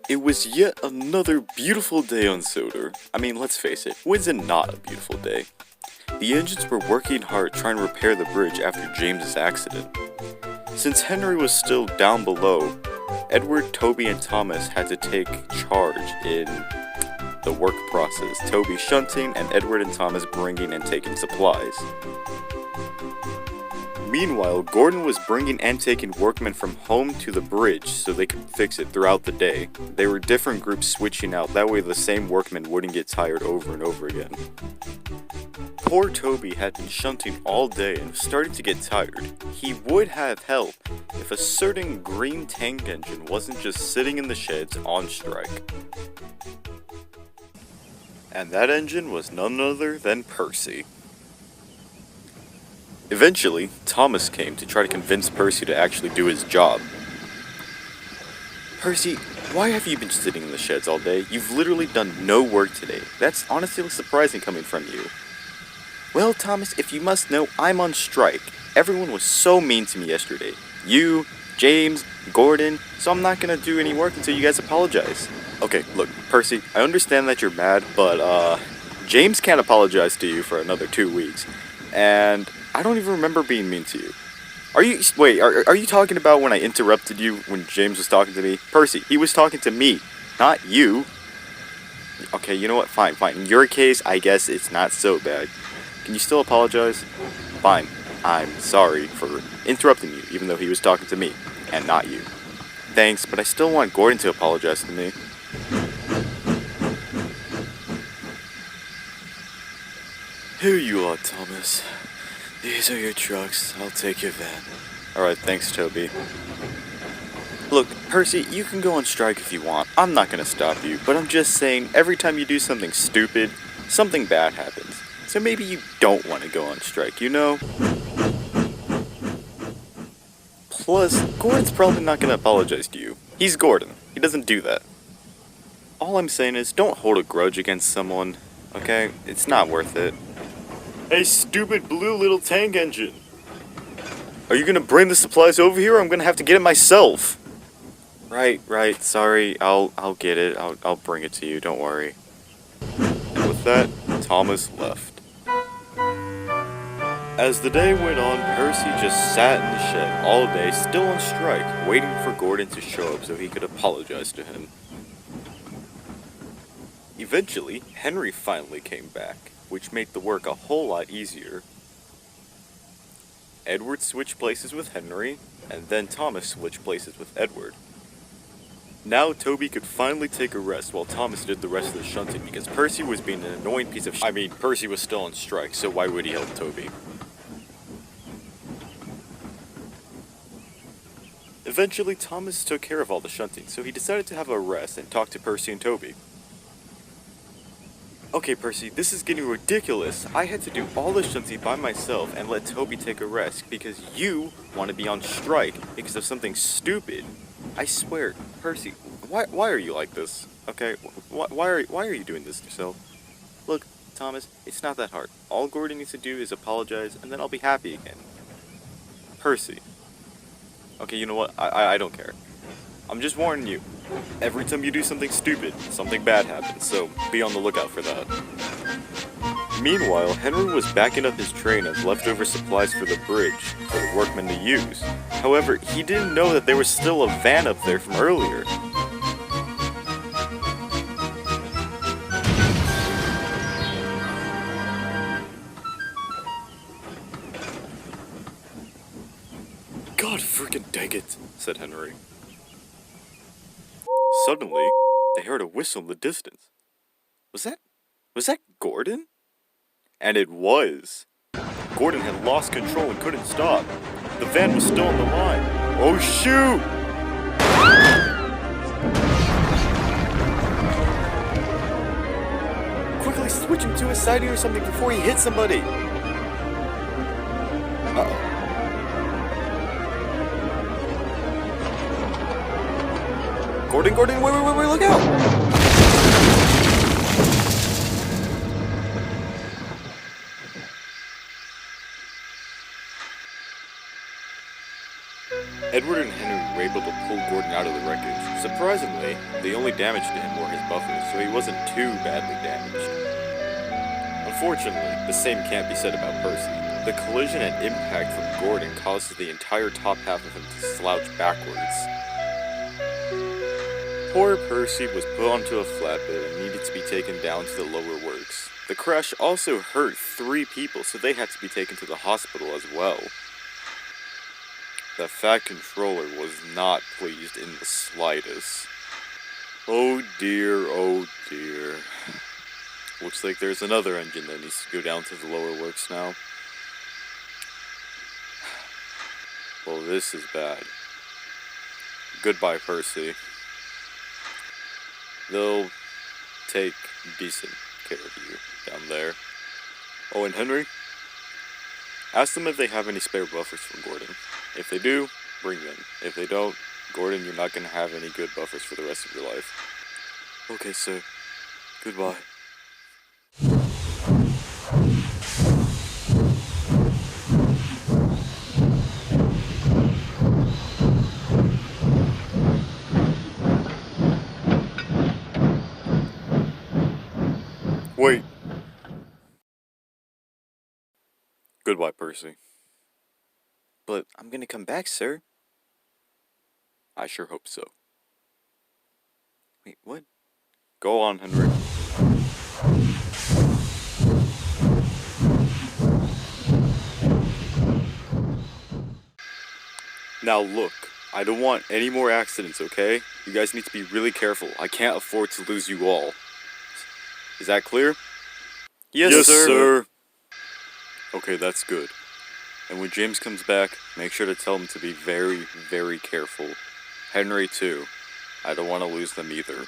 It was yet another beautiful day on Sodor. I mean, let's face it, when's it not a beautiful day? The engines were working hard trying to repair the bridge after James's accident. Since Henry was still down below, Edward, Toby, and Thomas had to take charge in the work process. Toby shunting and Edward and Thomas bringing and taking supplies. Meanwhile, Gordon was bringing and taking workmen from home to the bridge so they could fix it throughout the day. They were different groups switching out, that way the same workmen wouldn't get tired over and over again. Poor Toby had been shunting all day and was starting to get tired. He would have help if a certain green tank engine wasn't just sitting in the sheds on strike. And that engine was none other than Percy. Eventually, Thomas came to try to convince Percy to actually do his job. Percy, why have you been sitting in the sheds all day? You've literally done no work today. That's honestly surprising coming from you. Well, Thomas, if you must know, I'm on strike. Everyone was so mean to me yesterday. You, James, Gordon, so I'm not gonna do any work until you guys apologize. Okay, look, Percy, I understand that you're mad, but, James can't apologize to you for another 2 weeks. And I don't even remember being mean to you. Are you talking about when I interrupted you when James was talking to me? Percy, he was talking to me, not you. Okay, you know what? Fine. In your case, I guess it's not so bad. Can you still apologize? Fine. I'm sorry for interrupting you, even though he was talking to me, and not you. Thanks, but I still want Gordon to apologize to me. Here you are, Thomas. These are your trucks. I'll take your van. Alright, thanks, Toby. Look, Percy, you can go on strike if you want. I'm not gonna stop you, but I'm just saying, every time you do something stupid, something bad happens. So maybe you don't want to go on strike, you know? Plus, Gordon's probably not gonna apologize to you. He's Gordon. He doesn't do that. All I'm saying is, don't hold a grudge against someone, okay? It's not worth it. Hey, stupid blue little tank engine! Are you gonna bring the supplies over here, or I'm gonna have to get it myself? Right, sorry, I'll get it, I'll bring it to you, don't worry. And with that, Thomas left. As the day went on, Percy just sat in the shed all day, still on strike, waiting for Gordon to show up so he could apologize to him. Eventually, Henry finally came back, which made the work a whole lot easier. Edward switched places with Henry, and then Thomas switched places with Edward. Now Toby could finally take a rest while Thomas did the rest of the shunting because Percy was being an annoying piece of shit. I mean, Percy was still on strike, so why would he help Toby? Eventually, Thomas took care of all the shunting, so he decided to have a rest and talk to Percy and Toby. Okay, Percy, this is getting ridiculous. I had to do all the shunting by myself and let Toby take a rest because you want to be on strike because of something stupid. I swear, Percy, why are you like this? Okay, why are you doing this to yourself? Look, Thomas, it's not that hard. All Gordon needs to do is apologize and then I'll be happy again. Percy. Okay, you know what? I don't care. I'm just warning you. Every time you do something stupid, something bad happens, so be on the lookout for that. Meanwhile, Henry was backing up his train of leftover supplies for the bridge for the workmen to use. However, he didn't know that there was still a van up there from earlier. God freaking dang it, said Henry. Suddenly, they heard a whistle in the distance. Was that Gordon? And it was. Gordon had lost control and couldn't stop. The van was still on the line. Oh shoot! Quickly switch him to his siding or something before he hits somebody. Uh-oh. Gordon, wait, look out! Edward and Henry were able to pull Gordon out of the wreckage. Surprisingly, the only damage to him were his buffers, so he wasn't too badly damaged. Unfortunately, the same can't be said about Percy. The collision and impact from Gordon causes the entire top half of him to slouch backwards. Poor Percy was put onto a flatbed and needed to be taken down to the lower works. The crash also hurt 3 people, so they had to be taken to the hospital as well. The Fat Controller was not pleased in the slightest. Oh dear, oh dear. Looks like there's another engine that needs to go down to the lower works now. Well, this is bad. Goodbye, Percy. They'll take decent care of you down there. Oh, and Henry? Ask them if they have any spare buffers from Gordon. If they do, bring them. If they don't, Gordon, you're not going to have any good buffers for the rest of your life. Okay, sir. Goodbye. Wait. Goodbye, Percy. But I'm gonna come back, sir. I sure hope so. Wait, what? Go on, Henry. Now look, I don't want any more accidents, okay? You guys need to be really careful. I can't afford to lose you all. Is that clear? Yes, sir. Okay, that's good. And when James comes back, make sure to tell him to be very, very careful. Henry, too. I don't want to lose them either.